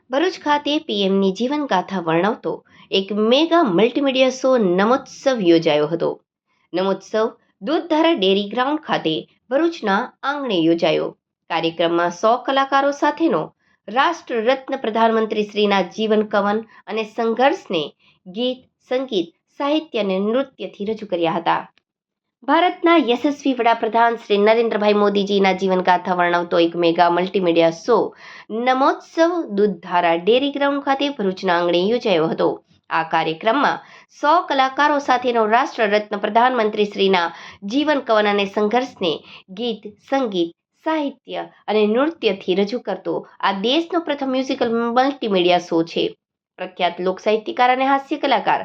ભરૂચ ખાતે પીએમની જીવનગાથા વર્ણવતો એક મેગા મલ્ટીમીડિયા શો નમોત્સવ યોજાયો હતો. નમોત્સવ દૂધધારા ડેરી ગ્રાઉન્ડ ખાતે ભરૂચના આંગણે યોજાયો. કાર્યક્રમમાં 100 કલાકારો સાથેનો રાષ્ટ્ર રત્ન પ્રધાનમંત્રી શ્રીના જીવન કવન અને સંઘર્ષને ગીત, સંગીત, સાહિત્ય અને નૃત્યથી રજૂ કર્યા હતા. ભારતના યશસ્વી વડાપ્રધાન શ્રી નરેન્દ્રભાઈ મોદીજીના જીવનગાથા વર્ણવતો એક mega multimedia show Namotsav Dudhdhara dairy ground ખાતે ભરૂચના આંગણે યોજાયો હતો. આ કાર્યક્રમમાં 100 કલાકારો સાથેનો રાષ્ટ્ર રત્ન પ્રધાનમંત્રી શ્રીના જીવન કવન અને સંઘર્ષને ગીત, સંગીત, સાહિત્ય અને નૃત્યથી રજૂ કરતો આ દેશનો પ્રથમ મ્યુઝિકલ મલ્ટીમીડિયા શો છે. પ્રખ્યાત લોક સાહિત્યકાર અને હાસ્ય કલાકાર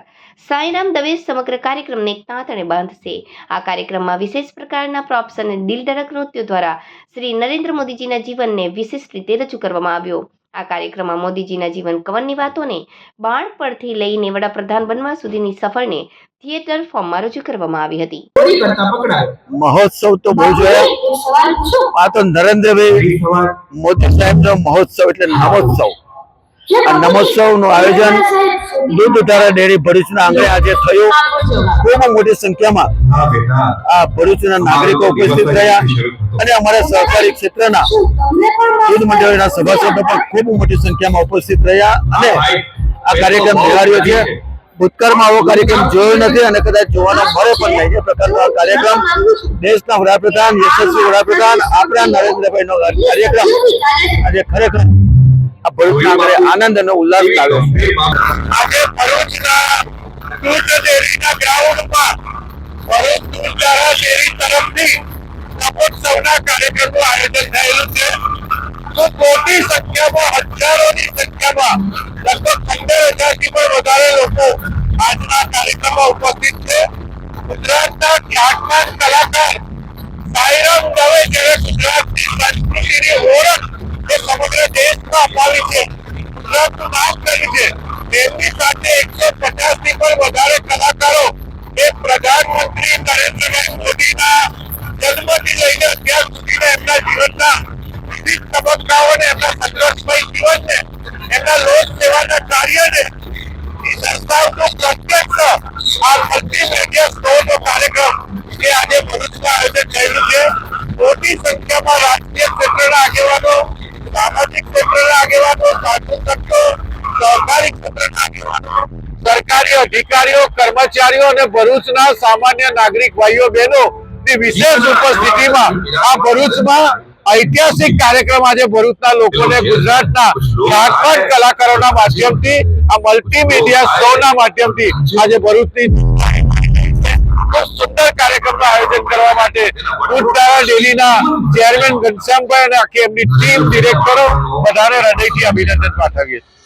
સાંઈરામ દવે સમગ્ર કાર્યક્રમને એક તાંતણે બાંધશે. આ કાર્યક્રમમાં વિશેષ પ્રકારના પ્રોપ્સ અને દિલધડક નૃત્યો દ્વારા શ્રી નરેન્દ્ર મોદીજીના જીવનને વિશેષ રીતે રજૂ કરવામાં આવ્યો. આ કાર્યક્રમમાં મોદીજીના જીવન કવનની વાતોને બાળપણથી લઈને વડાપ્રધાન બનવા સુધીની સફરને થિયેટર ફોર્મમાં રજૂ કરવામાં આવી હતી. મહોત્સવ તો બહુ જોયા. આ તો નરેન્દ્રભાઈ મોદી સાહેબનો મહોત્સવ એટલે નમોત્સવ. આ નમોત્સવનું આયોજન દૂધધારા ડેરી ભરૂચના આંગણે આજે થયું. ખૂબ મોટી સંખ્યામાં આ ભરૂચના નાગરિકો ઉપસ્થિત રહ્યા અને અમારા સહકારી ક્ષેત્રના દૂધ મંડળીના સભાસદો પણ ખૂબ મોટી સંખ્યામાં ઉપસ્થિત રહ્યા અને આ કાર્યક્રમ નિહાળ્યો છે. ભૂતકાળમાં આવો કાર્યક્રમ જોયો નથી અને કદાચ જોવાનો મળે પણ નહીં. એ પ્રકારનો આ કાર્યક્રમ દેશના વડાપ્રધાન, યશસ્વી વડાપ્રધાન આપણા નરેન્દ્રભાઈનો કાર્યક્રમ આજે ખરેખર આ ભરૂચના આંગણે આનંદ અને ઉલ્લાસ લાવ્યો છે. આજે ભરૂચના દૂધ ડેરીના ગ્રાઉન્ડમાં ભરૂચ દૂધધારા ડેરી તરફથી નમોત્સવના કાર્યક્રમનું આયોજન થયેલું છે. ખૂબ મોટી સંખ્યામાં, હજારોની સંખ્યામાં, લગભગ 15,000થી પણ વધારે લોકો આજના કાર્યક્રમમાં ઉપસ્થિત છે. ગુજરાતના ખ્યાતનામ કલાકાર સાંઈરામ દવે જેણે ગુજરાતની સંસ્કૃતિની ઓળખ એ સમગ્ર દેશમાં અપાવી છે, ગુજરાતનું નામ કર્યું છે, તેમની સાથે 150થી પણ વધારે કલાકારો એ પ્રધાનમંત્રી નરેન્દ્રભાઈ મોદીના જન્મથી લઈને અત્યાર સુધીના એમના જીવનના વિવિધ તબક્કાઓને, એમના સંઘર્ષમય જીવનને, એમના લોક સેવાના કાર્યને દર્શાવતું પ્રત્યક્ષ આ મલ્ટીમીડિયા શોનો કાર્યક્રમ એ આજે ભરૂચમાં આયોજન થયેલું છે. મોટી સંખ્યામાં રાજકીય ક્ષેત્રના આગેવાનો, સામાજિક ક્ષેત્રના આગેવાનો, સાધુ સંતો, સહકારી ક્ષેત્રના આગેવાનો, સરકારી અધિકારીઓ, કર્મચારીઓ અને ભરૂચના સામાન્ય નાગરિક ભાઈઓ બહેનો ની વિશેષ ઉપસ્થિતિમાં આ ભરૂચમાં ઐતિહાસિક કાર્યક્રમ આજે ભરૂચના લોકોને ગુજરાતના ખ્યાતનામ કલાકારોના માધ્યમથી આ મલ્ટીમીડિયા શોના માધ્યમથી આજે ભરૂચની સુંદર કાર્યક્રમનું આયોજન કરવા માટે દૂધધારા ડેરીના ચેરમેન ઘનશ્યામભાઈ અને આખી એમની ટીમ, ડિરેક્ટરો બધાને હૃદયથી અભિનંદન પાઠવીએ.